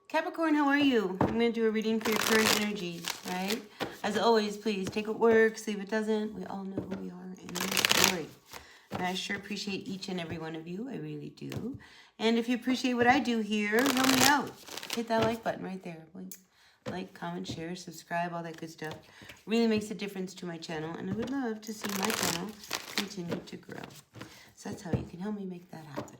Capricorn, how are you? I'm going to do a reading for your current energies, right? As always, please take what works, leave it doesn't. We all know who we are in this story. And I sure appreciate each and every one of you. I really do. And if you appreciate what I do here, help me out. Hit that like button right there. Like, comment, share, subscribe, all that good stuff. Really makes a difference to my channel. And I would love to see my channel continue to grow. So that's how you can help me make that happen.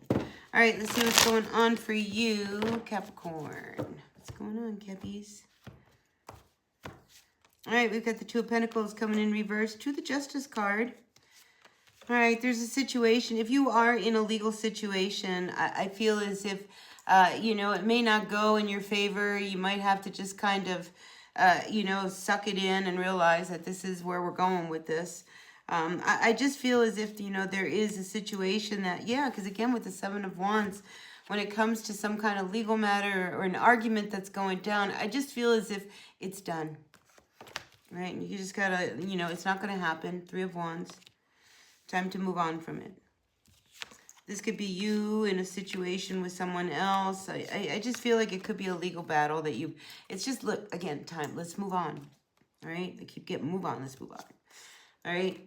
All right, let's see what's going on for you, Capricorn. What's going on, Cappies? All right, we've got the Two of Pentacles coming in reverse to the Justice card. All right, there's a situation. If you are in a legal situation, I feel as if, you know, it may not go in your favor. You might have to just kind of, you know, suck it in and realize that this is where we're going with this. I just feel as if, you know, there is a situation that, yeah, because again, with the Seven of Wands, when it comes to some kind of legal matter or an argument that's going down, I just feel as if it's done, right? You just gotta, you know, it's not going to happen. Three of Wands. Time to move on from it. This could be you in a situation with someone else. I just feel like it could be a legal battle that you, it's just, look, again, time. Let's move on, all right? They keep getting, move on, let's move on, all right?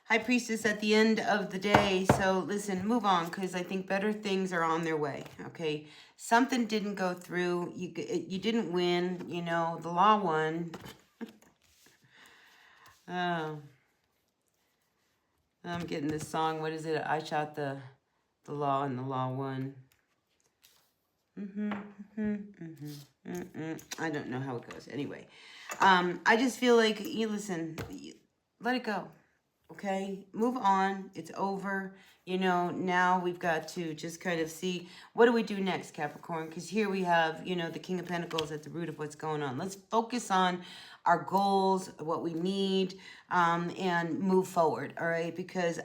High Priestess at the end of the day. So listen, move on, because I think better things are on their way, okay? Something didn't go through. You didn't win, you know, the law won. Oh, I'm getting this song. What is it? I shot the law and the law won. I don't know how it goes. Anyway, I just feel like, you listen, let it go. Okay, move on. It's over. You know, now we've got to just kind of see, what do we do next, Capricorn? Because here we have, you know, the King of Pentacles at the root of what's going on. Let's focus on our goals, what we need, and move forward, all right? Because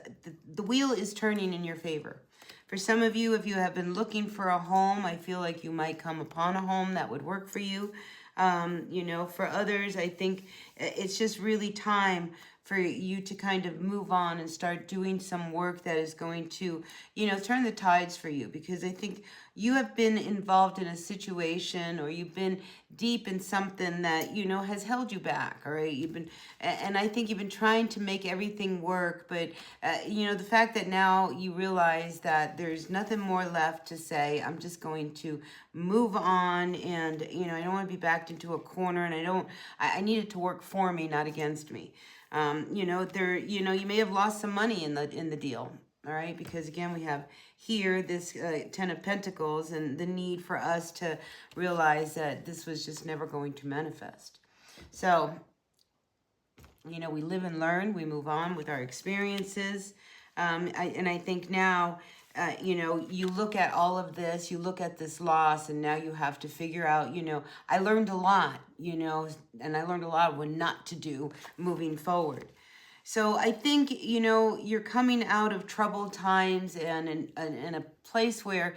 the wheel is turning in your favor. For some of you, if you have been looking for a home, I feel like you might come upon a home that would work for you. You know, for others, I think it's just really time for you to kind of move on and start doing some work that is going to, you know, turn the tides for you. Because I think you have been involved in a situation, or you've been deep in something that, you know, has held you back, all right? You've been, and I think you've been trying to make everything work, but, you know, the fact that now you realize that there's nothing more left to say, I'm just going to move on, and, you know, I don't want to be backed into a corner, and I need it to work for me, not against me. You know, you know, you may have lost some money in the deal, all right? Because again, we have here this Ten of Pentacles, and the need for us to realize that this was just never going to manifest. So, you know, we live and learn, we move on with our experiences. And I think now, you know, you look at all of this, you look at this loss, and now you have to figure out, you know, I learned a lot, you know, and I learned a lot of what not to do moving forward. So I think, you know, you're coming out of troubled times and in a place where,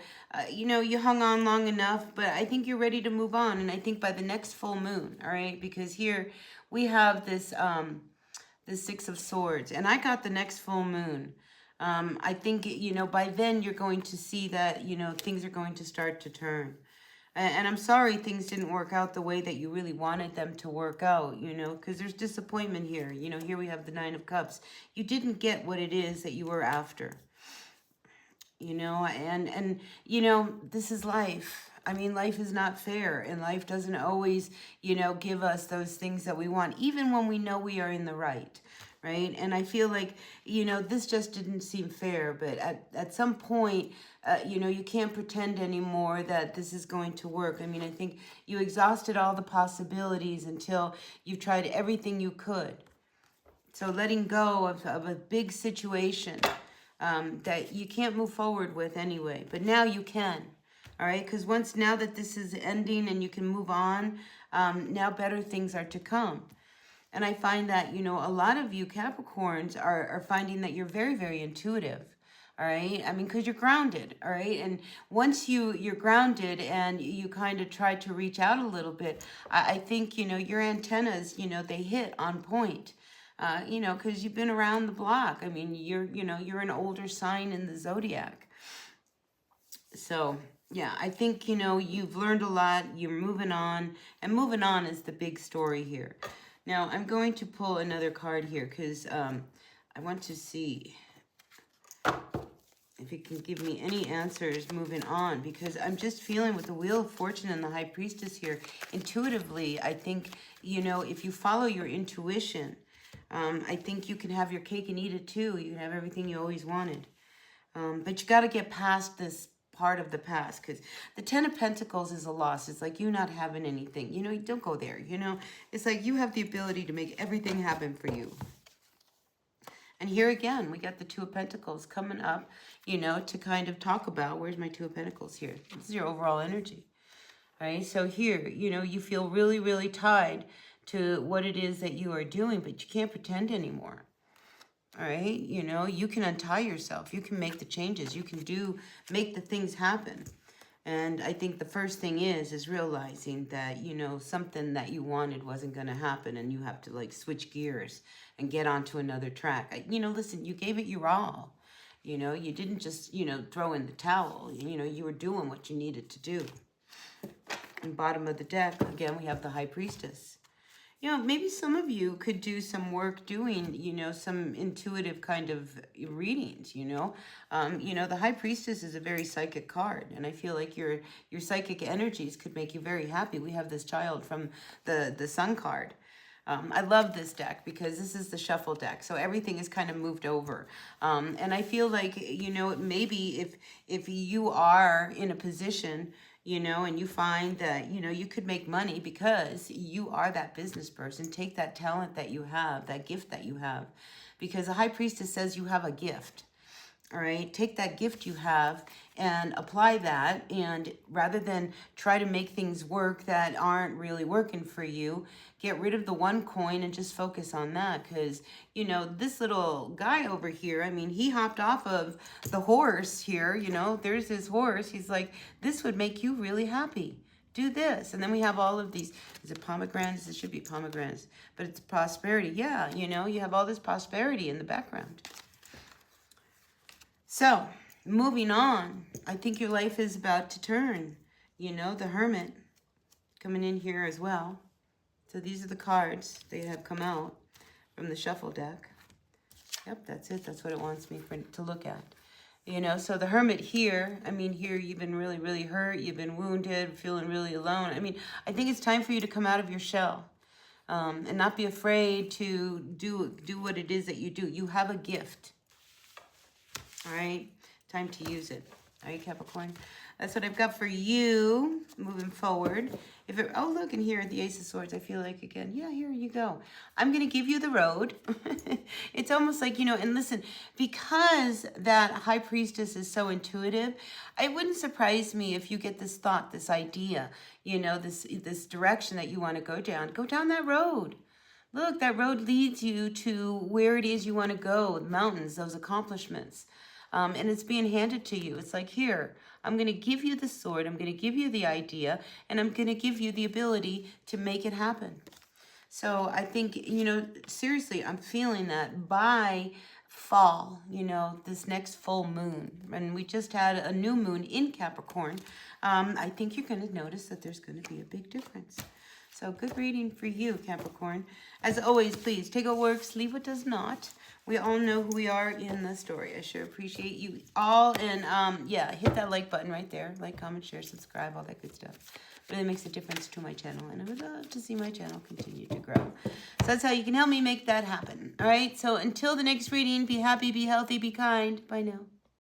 you know, you hung on long enough, but I think you're ready to move on. And I think by the next full moon, all right, because here we have this, the Six of Swords, and I got the next full moon. I think, you know, by then you're going to see that, you know, things are going to start to turn. And I'm sorry things didn't work out the way that you really wanted them to work out, you know, because there's disappointment here. You know, here we have the Nine of Cups. You didn't get what it is that you were after, you know, and you know, this is life. I mean, life is not fair, and life doesn't always, you know, give us those things that we want, even when we know we are in the right. Right? And I feel like, you know, this just didn't seem fair, but at some point, you know, you can't pretend anymore that this is going to work. I mean, I think you exhausted all the possibilities until you've tried everything you could. So letting go of a big situation that you can't move forward with anyway, but now you can. All right, because now that this is ending and you can move on, now better things are to come. And I find that, you know, a lot of you Capricorns are finding that you're very, very intuitive, all right? I mean, because you're grounded, all right? And once you're grounded and you kind of try to reach out a little bit, I think, you know, your antennas, you know, they hit on point, you know, because you've been around the block. I mean, you know, you're an older sign in the zodiac. So Yeah, I think, you know, you've learned a lot. You're moving on. And moving on is the big story here. Now, I'm going to pull another card here because I want to see if it can give me any answers moving on, because I'm just feeling with the Wheel of Fortune and the High Priestess here, intuitively, I think, you know, if you follow your intuition, I think you can have your cake and eat it too. You can have everything you always wanted. But you got to get past this part of the past, because the Ten of Pentacles is a loss. It's like you not having anything. You know, don't go there, you know. It's like you have the ability to make everything happen for you. And here again, we got the Two of Pentacles coming up, you know, to kind of talk about, where's my Two of Pentacles here? This is your overall energy, right? So here, you know, you feel really, really tied to what it is that you are doing, but you can't pretend anymore, all right? You know, you can untie yourself. You can make the changes. You can make the things happen. And I think the first thing is realizing that, you know, something that you wanted wasn't going to happen, and you have to like switch gears and get onto another track. You know, listen, you gave it your all. You know, you didn't just, you know, throw in the towel. You know, you were doing what you needed to do. And bottom of the deck, again, we have the High Priestess. You know, maybe some of you could do some work doing, you know, some intuitive kind of readings, you know. You know, the High Priestess is a very psychic card, and I feel like your psychic energies could make you very happy. We have this child from the Sun card. I love this deck because this is the shuffle deck, so everything is kind of moved over. And I feel like, you know, maybe if you are in a position, you know, and you find that, you know, you could make money because you are that business person. Take that talent that you have, that gift that you have, because the High Priestess says you have a gift. All right, take that gift you have and apply that. And rather than try to make things work that aren't really working for you, get rid of the one coin and just focus on that. Because, you know, this little guy over here, I mean, he hopped off of the horse here. You know, there's his horse. He's like, this would make you really happy. Do this. And then we have all of these. Is it pomegranates? It should be pomegranates. But it's prosperity. Yeah, you know, you have all this prosperity in the background. So, moving on, I think your life is about to turn. You know, the Hermit coming in here as well. So these are the cards they have come out from the shuffle deck. Yep, that's it. That's what it wants me to look at. You know, so the Hermit here, I mean, here you've been really, really hurt. You've been wounded, feeling really alone. I mean, I think it's time for you to come out of your shell. And not be afraid to do what it is that you do. You have a gift. All right, time to use it. All right, Capricorn. That's what I've got for you moving forward. Oh, look, and here, the Ace of Swords. I feel like, again, yeah, here you go. I'm going to give you the road. It's almost like, you know, and listen, because that High Priestess is so intuitive, it wouldn't surprise me if you get this thought, this idea, you know, this direction that you want to go down. Go down that road. Look, that road leads you to where it is you want to go, the mountains, those accomplishments. And it's being handed to you. It's like, here, I'm going to give you the sword. I'm going to give you the idea. And I'm going to give you the ability to make it happen. So I think, you know, seriously, I'm feeling that by fall, you know, this next full moon. And we just had a new moon in Capricorn. I think you're going to notice that there's going to be a big difference. So good reading for you, Capricorn. As always, please take what works, leave what does not. We all know who we are in the story. I sure appreciate you all. And yeah, hit that like button right there. Like, comment, share, subscribe, all that good stuff. It really makes a difference to my channel. And I would love to see my channel continue to grow. So that's how you can help me make that happen. All right. So until the next reading, be happy, be healthy, be kind. Bye now.